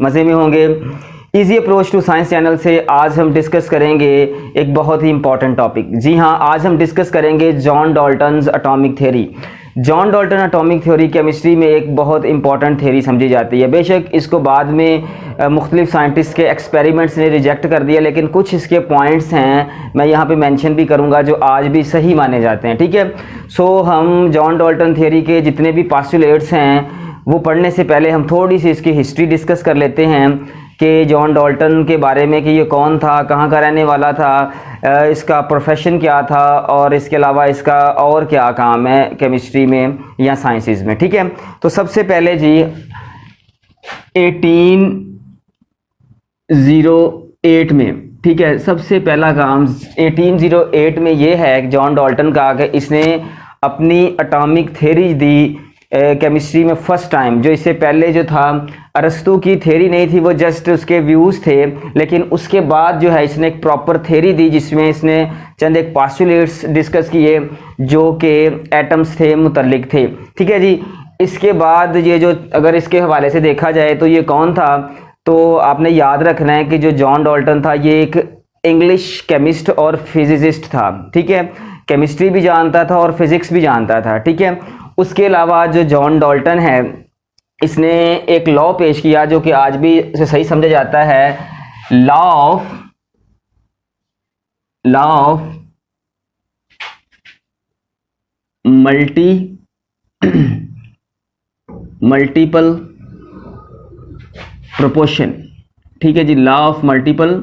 मज़े में होंगे। Easy approach to science channel से आज हम डिस्कस करेंगे एक बहुत ही इंपॉर्टेंट टॉपिक। जी हाँ, आज हम डिस्कस करेंगे John Dalton's atomic theory. John Dalton atomic theory chemistry में एक बहुत इंपॉर्टेंट थ्योरी समझी जाती है। बेशक इसको बाद में मुख्तलिफ साइंटिस्ट के एक्सपेरिमेंट्स ने रिजेक्ट कर दिया, लेकिन कुछ इसके पॉइंट्स हैं मैं यहाँ पे मेंशन भी करूँगा जो आज भी सही माने जाते हैं। ठीक है, सो हम जॉन डाल्टन थ्योरी के जितने भी पोस्टुलेट्स हैं वो पढ़ने से पहले हम थोड़ी सी इसकी हिस्ट्री डिस्कस कर लेते हैं कि जॉन डाल्टन के बारे में कि ये कौन था, कहाँ का रहने वाला था, इसका प्रोफेशन क्या था और इसके अलावा इसका और क्या काम है केमिस्ट्री में या साइंसेस में। ठीक है, तो सबसे पहले जी 1808 में, ठीक है, सबसे पहला काम 1808 में ये है जॉन डाल्टन का कि इसने अपनी एटॉमिक थ्योरी दी केमिस्ट्री में फर्स्ट टाइम। जो इससे पहले जो था अरस्तू की थ्योरी नहीं थी, वो जस्ट उसके व्यूज़ थे, लेकिन उसके बाद जो है इसने एक प्रॉपर थ्योरी दी जिसमें इसने चंद एक पोस्टुलेट्स डिस्कस किए जो कि एटम्स थे मुतल्लिक थे। ठीक है जी, इसके बाद ये जो अगर इसके हवाले से देखा जाए तो ये कौन था, तो आपने याद रखना है कि जो जॉन डाल्टन था ये एक इंग्लिश केमिस्ट और फिजिसिस्ट था। ठीक है, केमिस्ट्री भी जानता था और फिजिक्स भी जानता था। ठीक है, उसके अलावा जो जॉन डाल्टन है इसने एक लॉ पेश किया जो कि आज भी इसे सही समझा जाता है, लॉ ऑफ मल्टीपल प्रोपोर्शन। ठीक है जी, लॉ ऑफ मल्टीपल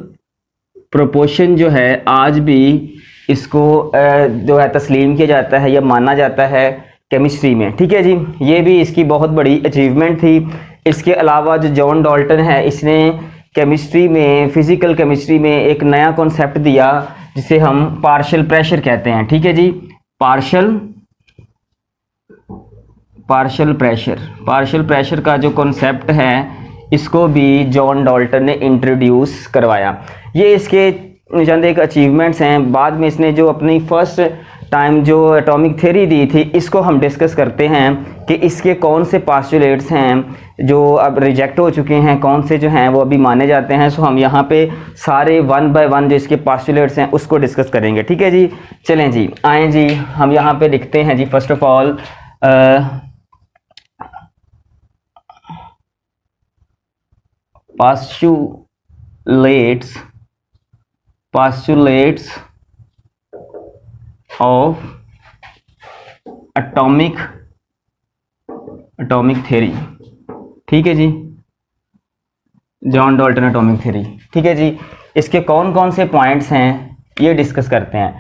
प्रोपोर्शन जो है आज भी इसको जो है तस्लीम किया जाता है या माना जाता है केमिस्ट्री में। ठीक है जी, ये भी इसकी बहुत बड़ी अचीवमेंट थी। इसके अलावा जो जॉन डाल्टन है इसने केमिस्ट्री में, फिजिकल केमिस्ट्री में एक नया कॉन्सेप्ट दिया जिसे हम पार्शियल प्रेशर कहते हैं। ठीक है जी, पार्शियल प्रेशर का जो कॉन्सेप्ट है इसको भी जॉन डाल्टन ने इंट्रोड्यूस करवाया। ये इसके चंद एक अचीवमेंट्स हैं। बाद में इसने जो अपनी फर्स्ट टाइम जो एटॉमिक थ्योरी दी थी इसको हम डिस्कस करते हैं कि इसके कौन से पोस्टुलेट्स हैं जो अब रिजेक्ट हो चुके हैं, कौन से जो हैं वो अभी माने जाते हैं। सो हम यहाँ पे सारे वन बाय वन जो इसके पोस्टुलेट्स हैं उसको डिस्कस करेंगे। ठीक है जी, चलें जी, आएँ जी, हम यहाँ पे लिखते हैं जी first of all postulates of atomic theory. ठीक है जी, जॉन डाल्टन एटॉमिक थ्योरी। ठीक है जी, इसके कौन कौन से पॉइंट्स हैं ये डिस्कस करते हैं।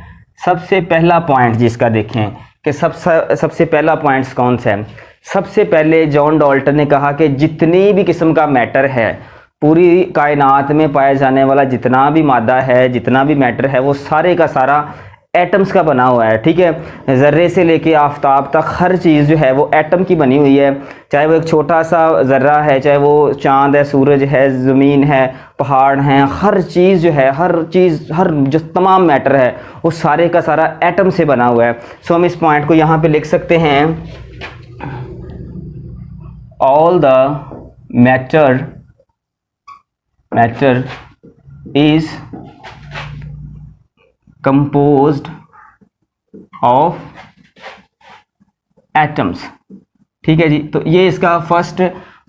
सबसे पहला पॉइंट जिसका देखें कि सबसे पहला पॉइंट्स कौन सा है। सबसे पहले जॉन डाल्टन ने कहा कि जितनी भी किस्म का मैटर है, पूरी कायनात में पाया जाने वाला जितना भी मादा है, जितना भी मैटर है, वो सारे का सारा एटम्स का बना हुआ है। ठीक है, ज़र्रे से लेके आफताब तक हर चीज़ जो है वो एटम की बनी हुई है। चाहे वो एक छोटा सा ज़र्रा है, चाहे वो चांद है, सूरज है, ज़मीन है, पहाड़ हैं, हर चीज़ जो है, हर जो तमाम मैटर है वो सारे का सारा एटम से बना हुआ है। सो हम इस पॉइंट को यहाँ पे लिख सकते हैं, all the matter is composed of atoms। ठीक है जी, तो ये इसका फर्स्ट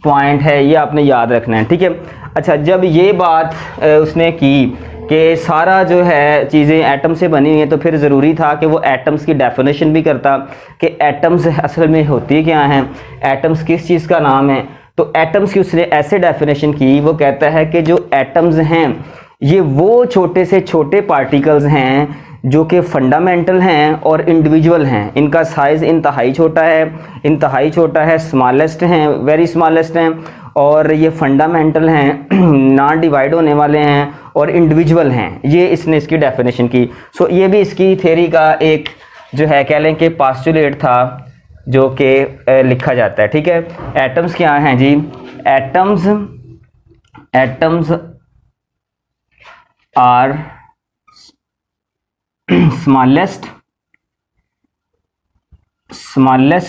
पॉइंट है, ये आपने याद रखना है। ठीक है, अच्छा, जब ये बात उसने की कि सारा जो है चीज़ें एटम से बनी हुई हैं, तो फिर ज़रूरी था कि वो एटम्स की डेफिनेशन भी करता कि एटम्स असल में होती क्या हैं, एटम्स किस चीज़ का नाम है। तो एटम्स की उसने ऐसे डेफिनेशन की, वो कहता है कि जो एटम्स हैं ये वो छोटे से छोटे पार्टिकल्स हैं जो कि फंडामेंटल हैं और इंडिविजुअल हैं। इनका साइज़ इंतहाई छोटा है, स्मॉलेस्ट हैं, वेरी स्मॉलेस्ट हैं, और ये फंडामेंटल हैं, नॉन डिवाइड होने वाले हैं और इंडिविजुअल हैं। ये इसने इसकी डेफिनेशन की। सो ये भी इसकी थ्योरी का एक जो है कह लें कि पोस्टुलेट था जो कि लिखा जाता है। ठीक है, एटम्स क्या हैं जी, atoms are smallest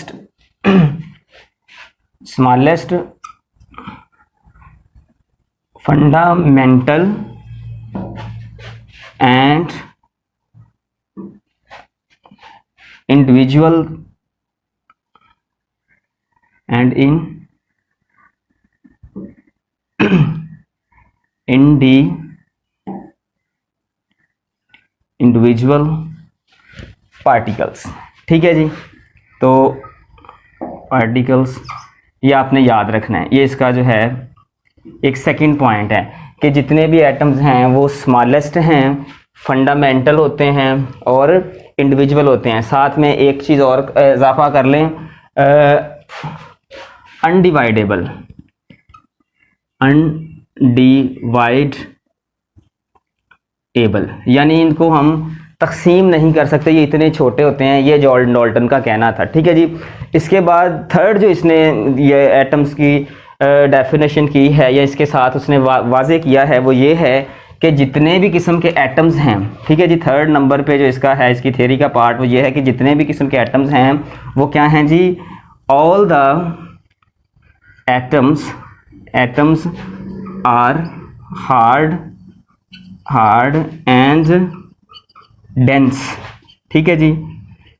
fundamental and individual and in the individual particles. ठीक है जी, तो पार्टिकल्स ये आपने याद रखना है। ये इसका जो है एक सेकंड पॉइंट है कि जितने भी एटम्स हैं वो स्मॉलेस्ट हैं, फंडामेंटल होते हैं और इंडिविजुअल होते हैं। साथ में एक चीज़ और इजाफा कर लें, अनडिवाइडेबल, अनडिवाइडेबल यानी इनको हम तकसीम नहीं कर सकते, ये इतने छोटे होते हैं। ये जॉन डाल्टन का कहना था। ठीक है जी, इसके बाद थर्ड जो इसने ये एटम्स की डेफिनेशन की है या इसके साथ उसने वाजे किया है वो ये है कि जितने भी किस्म के एटम्स हैं, ठीक है जी, थर्ड नंबर पे जो इसका है इसकी थ्योरी का पार्ट वो ये है कि जितने भी किस्म के एटम्स हैं वो क्या हैं जी, all the atoms are hard and dense. ठीक है जी,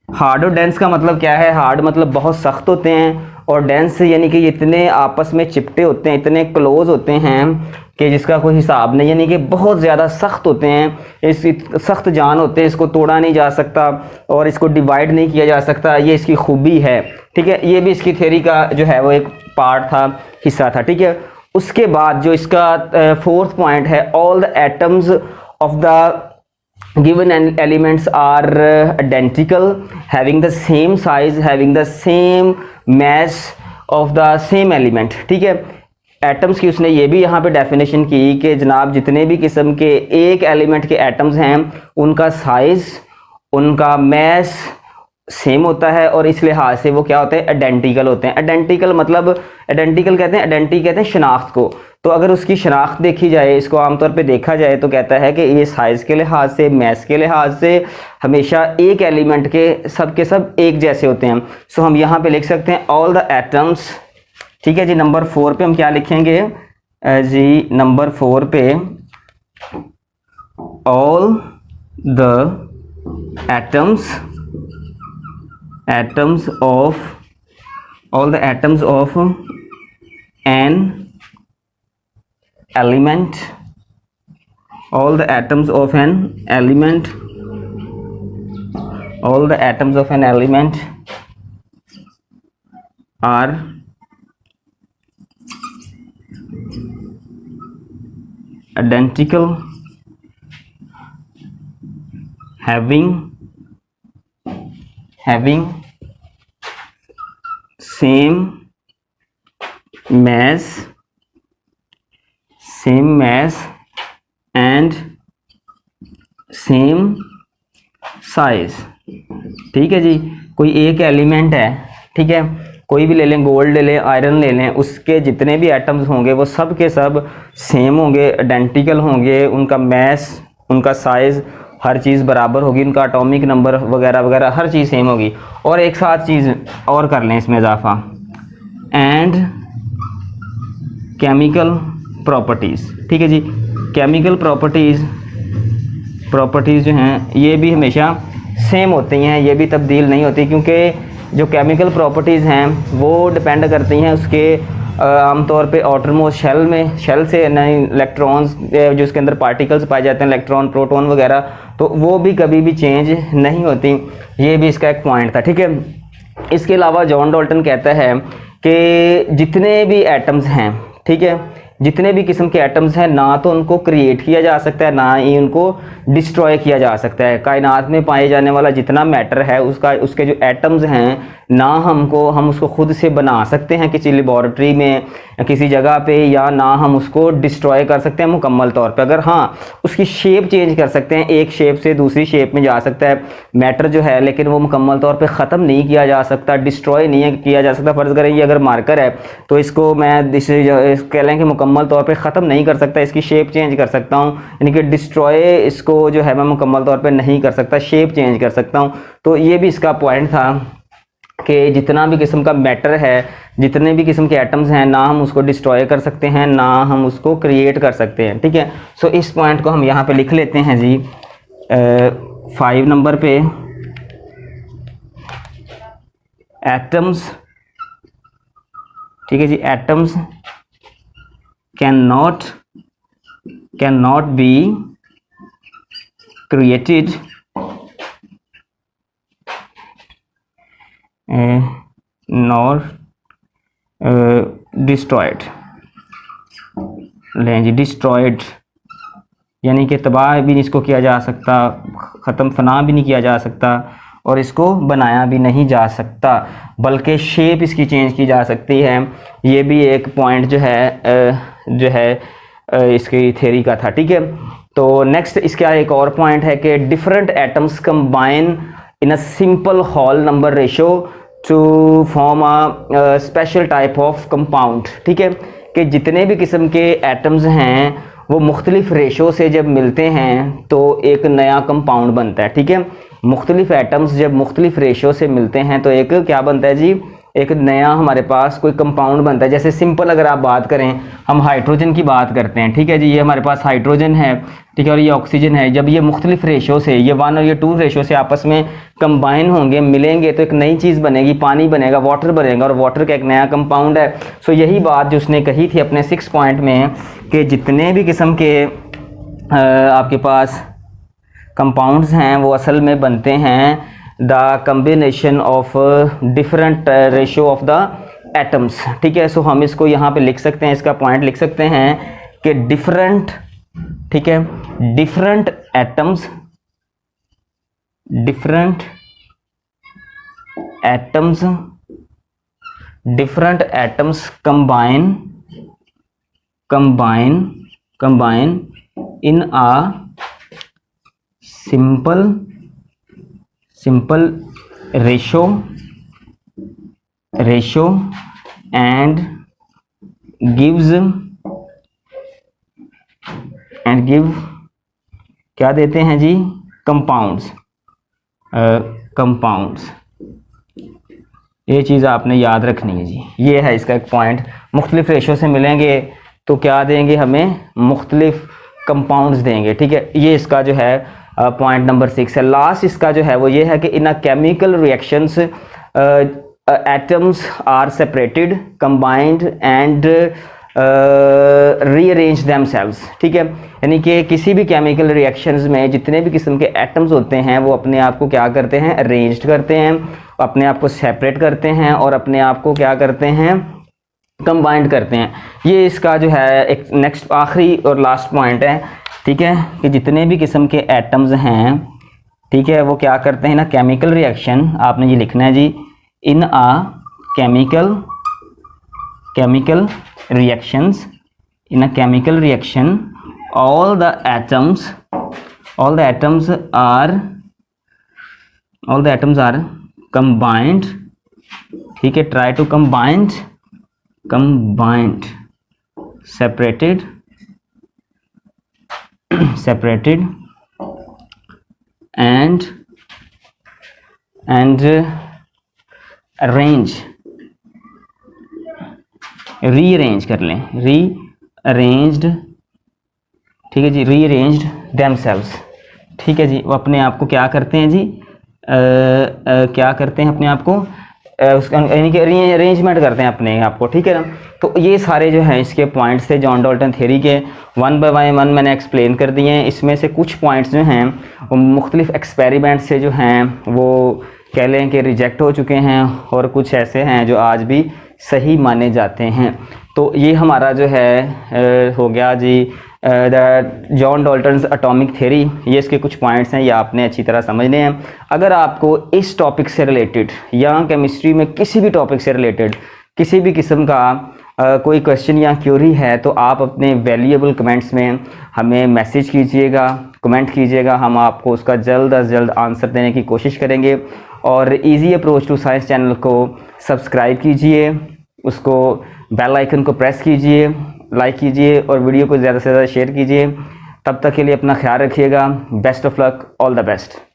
हार्ड और डेंस का मतलब क्या है, हार्ड मतलब बहुत सख्त होते हैं और डेंस यानी कि इतने आपस में चिपटे होते हैं, इतने क्लोज होते हैं कि जिसका कोई हिसाब नहीं, यानी कि बहुत ज़्यादा सख्त होते हैं, इस सख्त जान होते हैं, इसको तोड़ा नहीं जा सकता और इसको डिवाइड नहीं किया जा सकता। ये इसकी खूबी है। ठीक है, ये भी इसकी थ्योरी का जो है वो एक पार्ट था, हिस्सा था। ठीक है, उसके बाद जो इसका फोर्थ पॉइंट है, all the atoms of the given elements are identical, having the same size, having the same mass of the same element। ठीक है, एटम्स की उसने ये भी यहाँ पे डेफिनेशन की कि जनाब जितने भी किस्म के एक एलिमेंट के एटम्स हैं उनका साइज, उनका मैस सेम होता है और इस लिहाज से वो क्या होते हैं, आइडेंटिकल होते हैं। आइडेंटिकल मतलब आइडेंटिकल कहते हैं, आइडेंटिटी कहते हैं शनाख्त को। तो अगर उसकी शनाख्त देखी जाए, इसको आमतौर पे देखा जाए तो कहता है कि ये साइज़ के लिहाज से, मैस के लिहाज से हमेशा एक एलिमेंट के सब एक जैसे होते हैं। सो हम यहाँ पे लिख सकते हैं ऑल द एटम्स। ठीक है जी, नंबर 4 पे हम क्या लिखेंगे जी, नंबर 4 पे all the atoms of an element, all the atoms of an element are identical, having same mass and same size। ठीक है जी, कोई एक एलिमेंट है, ठीक है, कोई भी ले लें, गोल्ड ले लें, आयरन ले लें, उसके जितने भी एटम्स होंगे वो सब के सब सेम होंगे, आइडेंटिकल होंगे, उनका मैस, उनका साइज़, हर चीज़ बराबर होगी, उनका एटॉमिक नंबर वगैरह वगैरह हर चीज़ सेम होगी। और एक साथ चीज़ और कर लें इसमें इजाफा, एंड केमिकल प्रॉपर्टीज़। ठीक है जी, केमिकल प्रॉपर्टीज़ जो हैं ये भी हमेशा सेम होती हैं, ये भी तब्दील नहीं होती, क्योंकि जो केमिकल प्रॉपर्टीज़ हैं वो डिपेंड करती हैं उसके आमतौर पे आउटरमोस्ट शेल से नहीं, इलेक्ट्रॉन्स जो उसके अंदर पार्टिकल्स पाए जाते हैं, इलेक्ट्रॉन, प्रोटॉन वगैरह, तो वो भी कभी भी चेंज नहीं होती। ये भी इसका एक पॉइंट था। ठीक है, इसके अलावा जॉन डाल्टन कहता है कि जितने भी एटम्स हैं, ठीक है, जितने भी किस्म के एटम्स हैं ना तो उनको क्रिएट किया जा सकता है ना ही उनको डिस्ट्रॉय किया जा सकता है। कायनात में पाए जाने वाला जितना मैटर है उसके जो एटम्स हैं ना हम उसको खुद से बना सकते हैं किसी लेबॉरेटरी में किसी जगह पे, या ना हम उसको डिस्ट्रॉय कर सकते हैं मुकम्मल तौर पे। अगर हाँ उसकी शेप चेंज कर सकते हैं, एक शेप से दूसरी शेप में जा सकता है मैटर जो है, लेकिन वो मुकम्मल तौर पे ख़त्म नहीं किया जा सकता, डिस्ट्रॉय नहीं किया जा सकता। फ़र्ज़ करें ये अगर मार्कर है तो इसको मैं कह लें कि मुकम्मल तौर पे ख़त्म नहीं कर सकता, इसकी शेप चेंज कर सकता हूँ, यानी कि डिस्ट्रॉय इसको जो है मैं मुकम्मल तौर पे नहीं कर सकता, शेप चेंज कर सकता हूँ। तो ये भी इसका पॉइंट था कि जितना भी किस्म का मैटर है, जितने भी किस्म के एटम्स हैं, ना हम उसको डिस्ट्रॉय कर सकते हैं ना हम उसको क्रिएट कर सकते हैं, ठीक है। सो इस पॉइंट को हम यहाँ पे लिख लेते हैं जी 5 नंबर पे, एटम्स, ठीक है जी, atoms can not be created nor destroyed. लें जी, डिस्ट्रॉयड यानी कि तबाह भी इसको किया जा सकता, ख़त्म फना भी नहीं किया जा सकता और इसको बनाया भी नहीं जा सकता, बल्कि शेप इसकी चेंज की जा सकती है। ये भी एक पॉइंट जो है इसकी थ्योरी का था, ठीक है। तो नेक्स्ट इसका एक और पॉइंट है कि different atoms combine in a simple whole number ratio to form a special type of compound, ठीक है। कि जितने भी किस्म के एटम्स हैं वो मुख्तलिफ रेशो से जब मिलते हैं तो एक नया कंपाउंड बनता है, ठीक है। मुख्तलिफ एटम्स जब मुख्तलिफ रेशो से मिलते हैं तो एक क्या बनता है जी, एक नया हमारे पास कोई कंपाउंड बनता है। जैसे सिंपल अगर आप बात करें, हम हाइड्रोजन की बात करते हैं, ठीक है जी, ये हमारे पास हाइड्रोजन है, ठीक है, और ये ऑक्सीजन है। जब ये मुख्तलिफ रेशो से, ये 1 और ये 2 रेशो से आपस में कंबाइन होंगे, मिलेंगे तो एक नई चीज़ बनेगी, पानी बनेगा, वाटर बनेगा, और वाटर का एक नया कंपाउंड है। सो यही बात जो उसने कही थी अपने 6 पॉइंट में कि जितने भी किस्म के आपके पास कंपाउंड्स हैं वो असल में बनते हैं the combination of different ratio of the atoms, ठीक है। सो हम इसको यहाँ पे लिख सकते हैं, इसका पॉइंट लिख सकते हैं कि डिफरेंट, ठीक है, different atoms combine in a simple ratio and give क्या देते हैं जी, कंपाउंड्स। ये चीज़ आपने याद रखनी है जी, ये है इसका एक पॉइंट। मुख्तलिफ रेशो से मिलेंगे तो क्या देंगे, हमें मुख्तलिफ कंपाउंड्स देंगे, ठीक है। ये इसका जो है पॉइंट नंबर 6 है। लास्ट इसका जो है वो ये है कि in a chemical reactions atoms are separated, combined and rearrange themselves, ठीक है। यानी कि किसी भी केमिकल रिएक्शंस में जितने भी किस्म के एटम्स होते हैं वो अपने आप को क्या करते हैं, अरेंज्ड करते हैं, अपने आप को सेपरेट करते हैं और अपने आप को क्या करते हैं, कंबाइंड करते हैं। ये इसका जो है एक नेक्स्ट आखिरी और लास्ट पॉइंट है, ठीक है, कि जितने भी किस्म के एटम्स हैं, ठीक है, वो क्या करते हैं ना, केमिकल रिएक्शन, आपने ये लिखना है जी, in a chemical reaction all the atoms are combined, ठीक है, try to combined, separated and rearrange कर लें, rearranged, ठीक है जी, रीअरेंज्ड देमसेल्व्स, ठीक है जी। वो अपने आप को क्या करते हैं जी, क्या करते हैं अपने आप को, उसका यानी कि रीअरेंजमेंट करते हैं अपने आप को, ठीक है ना। तो ये सारे जो हैं इसके पॉइंट्स थे जॉन डाल्टन थ्योरी के, 1 बाय 1 मैंने एक्सप्लेन कर दिए हैं। इसमें से कुछ पॉइंट्स जो हैं वो मुख्तलिफ एक्सपेरिमेंट से जो हैं वो कह लें कि रिजेक्ट हो चुके हैं और कुछ ऐसे हैं जो आज भी सही माने जाते हैं। तो ये हमारा जो है हो गया जी the John Dalton's atomic theory. ये इसके कुछ पॉइंट्स हैं, ये आपने अच्छी तरह समझने हैं। अगर आपको इस टॉपिक से रिलेटेड या केमिस्ट्री में किसी भी टॉपिक से रिलेटेड किसी भी किस्म का कोई क्वेश्चन या क्यूरी है तो आप अपने वैल्यूएबल कमेंट्स में हमें मैसेज कीजिएगा, कमेंट कीजिएगा, हम आपको उसका जल्द अज जल्द आंसर देने की कोशिश करेंगे। और easy approach to science channel को सब्सक्राइब कीजिए, उसको बेल आइकन को प्रेस कीजिए, लाइक कीजिए और वीडियो को ज़्यादा से ज़्यादा शेयर कीजिए। तब तक के लिए अपना ख्याल रखिएगा। Best of luck, all the best.